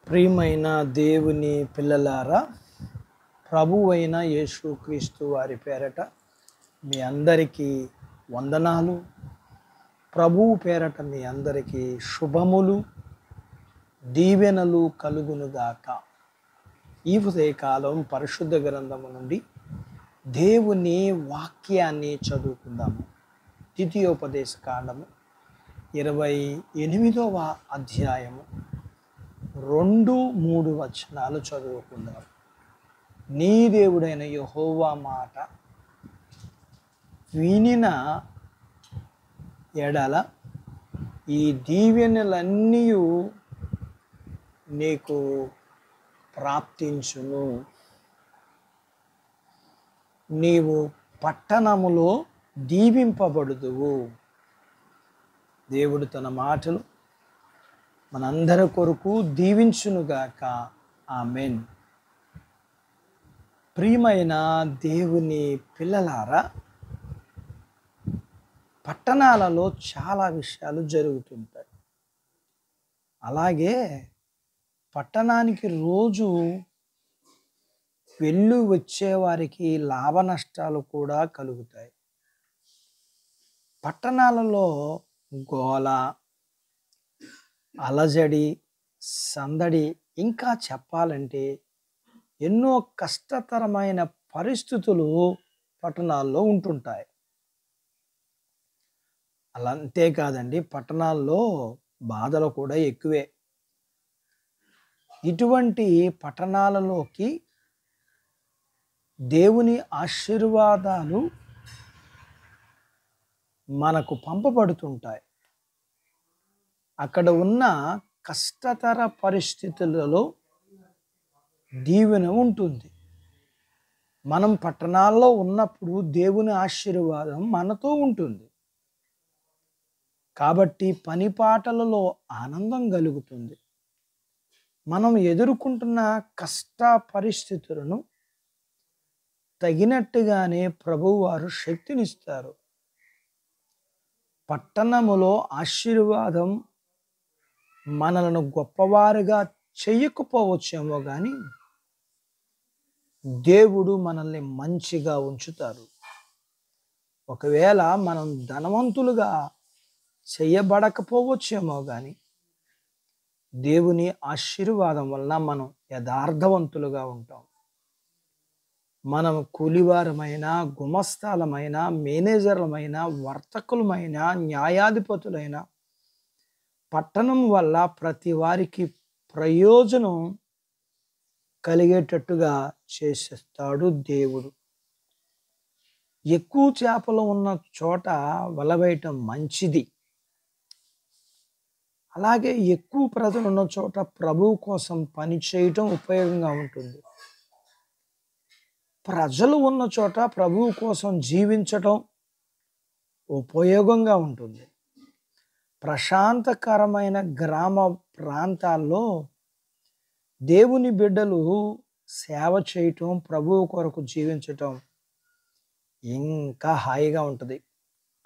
ప్రియమైన దేవుని పిల్లలారా, ప్రభువైన యేసుక్రీస్తు వారి పేరట మీ అందరికీ వందనాలు. ప్రభువు పేరట మీ అందరికీ శుభములు, దీవెనలు కలుగునుగాక. ఈ ఉదయకాలం పరిశుద్ధ గ్రంథము నుండి దేవుని వాక్యాన్ని చదువుకుందాము. ద్వితీయోపదేశ కాండము 28వ అధ్యాయము 2-3 వచనాలు చదువుకుందాం. నీ దేవుడైన యెహోవా మాట వినిన ఎడల ఈ దీవెనలన్నీ నీకు ప్రాప్తించును. నీవు పట్టణములో దీవింపబడుదువు. దేవుడు తన మాటలు మనందరి కొరకు దీవించునుగాక. ఆమెన్. ప్రియమైన దేవుని పిల్లలారా, పట్టణాలలో చాలా విషయాలు జరుగుతుంటాయి. అలాగే పట్టణానికి రోజు వెళ్ళి వచ్చేవారికి లాభ నష్టాలు కూడా కలుగుతాయి. పట్టణాలలో గోల, అలజడి, సందడి, ఇంకా చెప్పాలంటే ఎన్నో కష్టతరమైన పరిస్థితులు పట్టణాల్లో ఉంటుంటాయి. అలా అంతేకాదండి, పట్టణాల్లో బాధలు కూడా ఎక్కువే. ఇటువంటి పట్టణాలలోకి దేవుని ఆశీర్వాదాలు మనకు పంపబడుతుంటాయి. అక్కడ ఉన్న కష్టతర పరిస్థితులలో దీవెన ఉంటుంది. మనం పట్టణాల్లో ఉన్నప్పుడు దేవుని ఆశీర్వాదం మనతో ఉంటుంది. కాబట్టి పనిపాటలలో ఆనందం కలుగుతుంది. మనం ఎదుర్కొంటున్న కష్ట పరిస్థితులను తగినట్టుగానే ప్రభువారు శక్తినిస్తారు. పట్టణములో ఆశీర్వాదం మనలను గొప్పవారుగా చెయ్యకపోవచ్చేమో కానీ దేవుడు మనల్ని మంచిగా ఉంచుతారు. ఒకవేళ మనం ధనవంతులుగా చేయబడకపోవచ్చేమో కానీ దేవుని ఆశీర్వాదం వలన మనం యథార్థవంతులుగా ఉంటాం. మనం కూలివారమైన, గుమస్తాలమైన, మేనేజర్లమైన, వర్తకులమైన, న్యాయాధిపతులైన పట్టణం వల్ల ప్రతి వారికి ప్రయోజనం కలిగేటట్టుగా చేసేస్తాడు దేవుడు. ఎక్కువ చేపలు ఉన్న చోట వల వేయటం మంచిది. అలాగే ఎక్కువ ప్రజలు ఉన్న చోట ప్రభువు కోసం పని చేయటం ఉపయోగంగా ఉంటుంది. ప్రజలు ఉన్న చోట ప్రభువు కోసం జీవించటం ఉపయోగంగా ఉంటుంది. ప్రశాంతకరమైన గ్రామ ప్రాంతాల్లో దేవుని బిడ్డలు సేవ చేయటం, ప్రభువు కొరకు జీవించటం ఇంకా హాయిగా ఉంటుంది.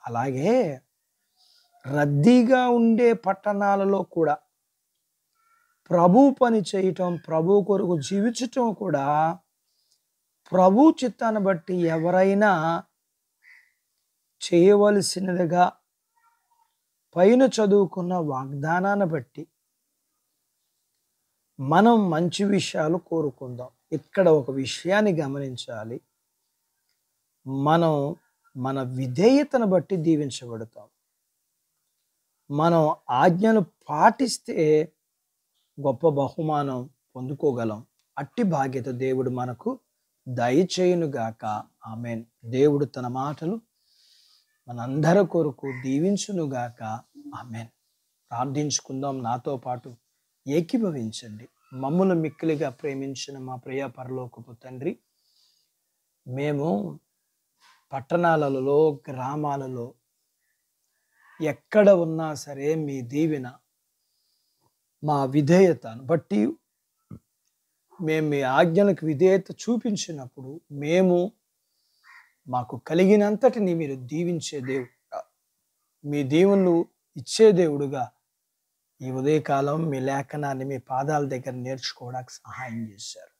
అలాగే రద్దీగా ఉండే పట్టణాలలో కూడా ప్రభు పని చేయటం, ప్రభు కొరకు జీవించటం కూడా ప్రభు చిత్తాన్ని బట్టి ఎవరైనా చేయవలసినదిగా పైన చదువుకున్న వాగ్దానాన్ని బట్టి మనం మంచి విషయాలు కోరుకుందాం. ఇక్కడ ఒక విషయాన్ని గమనించాలి. మనం మన విధేయతను బట్టి దీవించబడతాం. మనం ఆజ్ఞలు పాటిస్తే గొప్ప బహుమానం పొందుకోగలం. అట్టి బాధ్యత దేవుడు మనకు దయచేయునుగాక. ఆమెన్. దేవుడు తన మాటలు మనందరి కొరకు దీవించునుగాక. ఆమెన్. ప్రార్థించుకుందాం. నాతో పాటు ఏకీభవించండి. మమ్మును మిక్కిలిగా ప్రేమించిన మా ప్రియ పరలోకపు తండ్రి, మేము పట్టణాలలో, గ్రామాలలో ఎక్కడ ఉన్నా సరే మీ దీవెన, మా విధేయతను బట్టి మేము మీ ఆజ్ఞలకు విధేయత చూపించినప్పుడు మాకు కలిగినంతటిని మీరు దీవించే దేవుడుగా, మీ దీవెనలు ఇచ్చే దేవుడుగా ఈ ఉదయకాలం మీ లేఖనాన్ని మీ పాదాల దగ్గర నేర్చుకోవడానికి సహాయం చేశారు.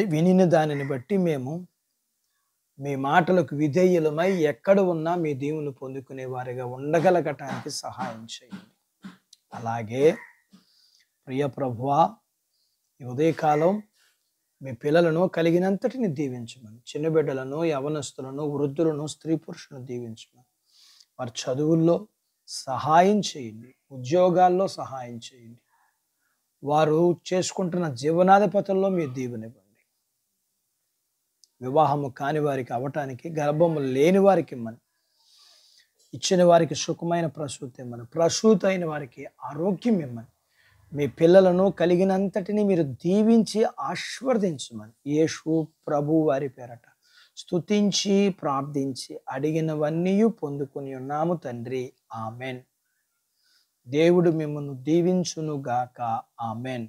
వినిన దానిని బట్టి మేము మీ మాటలకు విధేయులమై ఎక్కడ ఉన్నా మీ దీవులు పొందుకునే వారిగా ఉండగలగటానికి సహాయం చేయండి. అలాగే ప్రియ ప్రభువా, ఈ ఉదయకాలం మీ పిల్లలను కలిగినంతటిని దీవించమని, చిన్న బిడ్డలను, యవనస్తులను, వృద్ధులను, స్త్రీ పురుషులను దీవించమని, వారి చదువుల్లో సహాయం చేయండి, ఉద్యోగాల్లో సహాయం చేయండి, వారు చేసుకుంటున్న జీవనాధిపతుల్లో మీరు దీవెనివ్వండి. వివాహము కాని వారికి అవటానికి, గర్భము లేని వారికి ఇమ్మని, ఇచ్చిన వారికి సుఖమైన ప్రసూతి ఇమ్మని, ప్రసూతి అయిన వారికి ఆరోగ్యం ఇమ్మని, మీ పిల్లలను కలిగినంతటిని మీరు దీవించి ఆశీర్వదించమని యేసు ప్రభు వారి పేరట స్తుతించి ప్రార్థించి అడిగినవన్నీ పొందుకొని ఉన్నాము తండ్రి. ఆమెన్. దేవుడు మిమ్మల్ని దీవించును గాక. ఆమెన్.